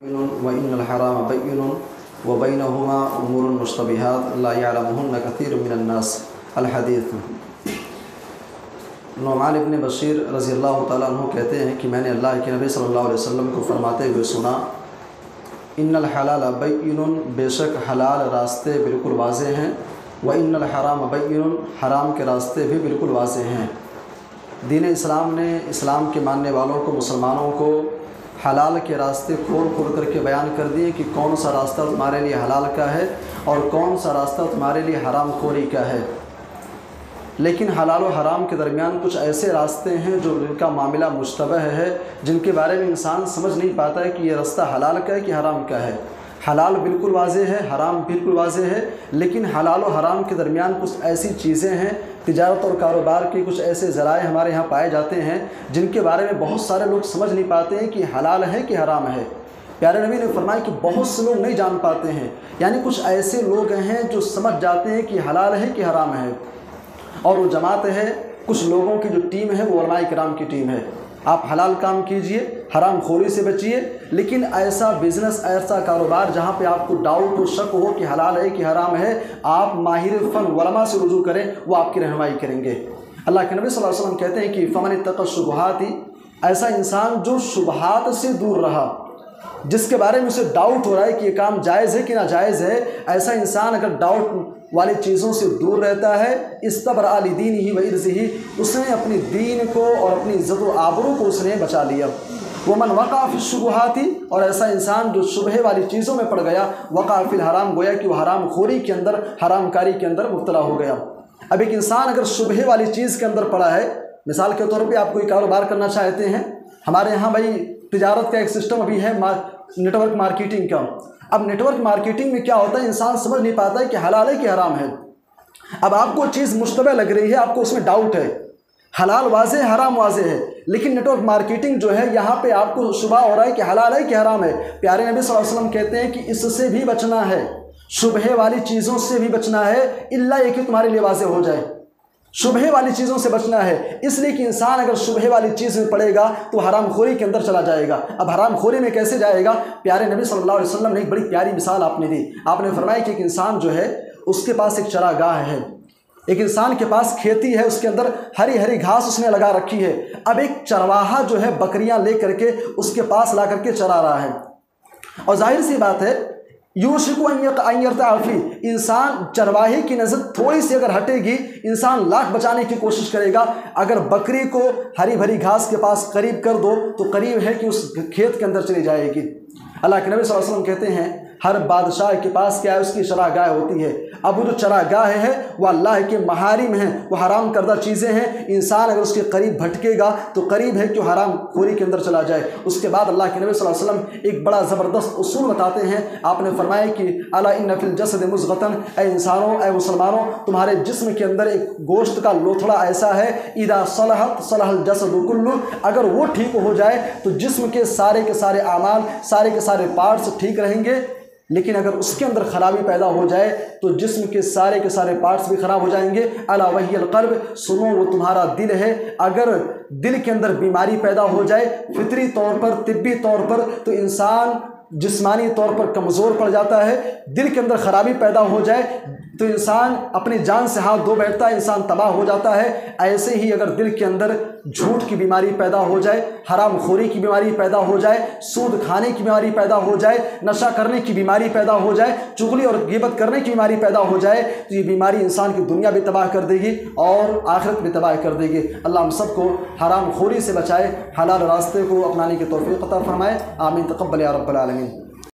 وإن الحرام بين وبينهما أمور مشتبهات لا يعلمهن كثير من الناس الحدیث۔ نعمان ابن بشیر رضی اللہ تعالیٰ عنہ کہتے ہیں کہ میں نے اللہ کے نبی صلی اللہ علیہ وسلم کو فرماتے ہوئے سنا، ان الحلال بین، بے شک حلال راستے بالکل واضح ہیں، وإن الحرام بین، حرام کے راستے بھی بالکل واضح ہیں۔ دین اسلام نے اسلام کے ماننے والوں کو، مسلمانوں کو حلال کے راستے کھول کھول کر کے بیان کر دیے کہ کون سا راستہ تمہارے لیے حلال کا ہے اور کون سا راستہ تمہارے لیے حرام خوری کا ہے۔ لیکن حلال و حرام کے درمیان کچھ ایسے راستے ہیں جن کا معاملہ مشتبہ ہے، جن کے بارے میں انسان سمجھ نہیں پاتا ہے کہ یہ راستہ حلال کا ہے کہ حرام کا ہے۔ حلال بالکل واضح ہے، حرام بالکل واضح ہے، لیکن حلال و حرام کے درمیان کچھ ایسی چیزیں ہیں، تجارت اور کاروبار کے کچھ ایسے ذرائع ہمارے ہاں پائے جاتے ہیں جن کے بارے میں بہت سارے لوگ سمجھ نہیں پاتے ہیں کہ حلال ہے کہ حرام ہے۔ پیارے نبی نے فرمایا کہ بہت سے لوگ نہیں جان پاتے ہیں، یعنی کچھ ایسے لوگ ہیں جو سمجھ جاتے ہیں کہ حلال ہے کہ حرام ہے، اور وہ جماعت ہے، کچھ لوگوں کی جو ٹیم ہے وہ علماء کرام کی ٹیم ہے۔ آپ حلال کام کیجئے، حرام خوری سے بچیے، لیکن ایسا بزنس، ایسا کاروبار جہاں پہ آپ کو ڈاؤٹ و شک ہو کہ حلال ہے کہ حرام ہے، آپ ماہر فن علماء سے رجوع کریں، وہ آپ کی رہنمائی کریں گے۔ اللہ کے نبی صلی اللہ علیہ وسلم کہتے ہیں کہ فمن اتقى الشبہات، ایسا انسان جو شبہات سے دور رہا، جس کے بارے میں اسے ڈاؤٹ ہو رہا ہے کہ یہ کام جائز ہے کہ ناجائز ہے، ایسا انسان اگر ڈاؤٹ والی چیزوں سے دور رہتا ہے، استبرأ لدینہ وعرضہ، اس نے اپنی دین کو اور اپنی عزت و آبرو کو اس نے بچا لیا۔ ومن وقع فی الشبہات، اور ایسا انسان جو شبہ والی چیزوں میں پڑ گیا، وقع فی الحرام، گویا کہ وہ حرام خوری کے اندر، حرام کاری کے اندر مبتلا ہو گیا۔ اب ایک انسان اگر شبہ والی چیز کے اندر پڑا ہے، مثال کے طور پہ آپ کوئی کاروبار کرنا چاہتے ہیں، ہمارے ہاں بھائی تجارت کا ایک سسٹم ابھی ہے نیٹ ورک مارکیٹنگ کا۔ اب نیٹ ورک مارکیٹنگ میں کیا ہوتا ہے، انسان سمجھ نہیں پاتا ہے کہ حلال ہے کہ حرام ہے۔ اب آپ کو چیز مشتبہ لگ رہی ہے، آپ کو اس میں ڈاؤٹ ہے، حلال واضح ہے، حرام واضح ہے، لیکن نیٹ ورک مارکیٹنگ جو ہے یہاں پہ آپ کو شبہ ہو رہا ہے کہ حلال ہے کہ حرام ہے۔ پیارے نبی صلی اللہ علیہ وسلم کہتے ہیں کہ اس سے بھی بچنا ہے، شبہ والی چیزوں سے بھی بچنا ہے، الا یہ کہ تمہارے لیے واضح ہو جائے۔ شبہ والی چیزوں سے بچنا ہے، اس لیے کہ انسان اگر شبہ والی چیز میں پڑے گا تو حرام خوری کے اندر چلا جائے گا۔ اب حرام خوری میں کیسے جائے گا؟ پیارے نبی صلی اللہ علیہ وسلم نے ایک بڑی پیاری مثال آپ نے دی۔ آپ نے فرمایا کہ ایک انسان جو ہے اس کے پاس ایک چراگاہ ہے، ایک انسان کے پاس کھیتی ہے، اس کے اندر ہری ہری گھاس اس نے لگا رکھی ہے۔ اب ایک چرواہا جو ہے بکریاں لے کر کے اس کے پاس لا کر کے چرا رہا ہے، اور ظاہر سی بات ہے یوشک ان یرتع فیہ، انسان چرواہے کی نظر تھوڑی سی اگر ہٹے گی، انسان لاکھ بچانے کی کوشش کرے گا۔ اگر بکری کو ہری بھری گھاس کے پاس قریب کر دو تو قریب ہے کہ اس کھیت کے اندر چلی جائے گی۔ اللہ کے نبی صلی اللہ علیہ وسلم کہتے ہیں ہر بادشاہ کے پاس کیا ہے، اس کی چراگاہ ہوتی ہے۔ اب وہ جو چراگاہ ہے وہ اللہ کے محارم ہیں، وہ حرام کردہ چیزیں ہیں، انسان اگر اس کے قریب بھٹکے گا تو قریب ہے کہ حرام خوری کے اندر چلا جائے۔ اس کے بعد اللہ کے نبی صلی اللہ علیہ وسلم ایک بڑا زبردست اصول بتاتے ہیں۔ آپ نے فرمایا کہ الا ان فی الجسد مضغۃ، اے انسانوں، اے مسلمانوں، تمہارے جسم کے اندر ایک گوشت کا لوتھڑا ایسا ہے، اذا صلحت صلح الجسد کلہ، اگر وہ ٹھیک ہو جائے تو جسم کے سارے اعمال، سارے کے سارے پارٹس ٹھیک رہیں گے۔ لیکن اگر اس کے اندر خرابی پیدا ہو جائے تو جسم کے سارے پارٹس بھی خراب ہو جائیں گے۔ الا وہی القلب، سنو وہ تمہارا دل ہے۔ اگر دل کے اندر بیماری پیدا ہو جائے فطری طور پر، طبی طور پر، تو انسان جسمانی طور پر کمزور پڑ جاتا ہے۔ دل کے اندر خرابی پیدا ہو جائے تو انسان اپنی جان سے ہاتھ دھو بیٹھتا ہے، انسان تباہ ہو جاتا ہے۔ ایسے ہی اگر دل کے اندر جھوٹ کی بیماری پیدا ہو جائے، حرام خوری کی بیماری پیدا ہو جائے، سود کھانے کی بیماری پیدا ہو جائے، نشہ کرنے کی بیماری پیدا ہو جائے، چغلی اور غیبت کرنے کی بیماری پیدا ہو جائے، تو یہ بیماری انسان کی دنیا بھی تباہ کر دے گی اور آخرت بھی تباہ کر دے گی۔ اللہ ہم سب کو حرام خوری سے بچائے، حلال راستے کو اپنانے کی توفیق عطا فرمائے۔ آمین، تقبل یا رب العالمین۔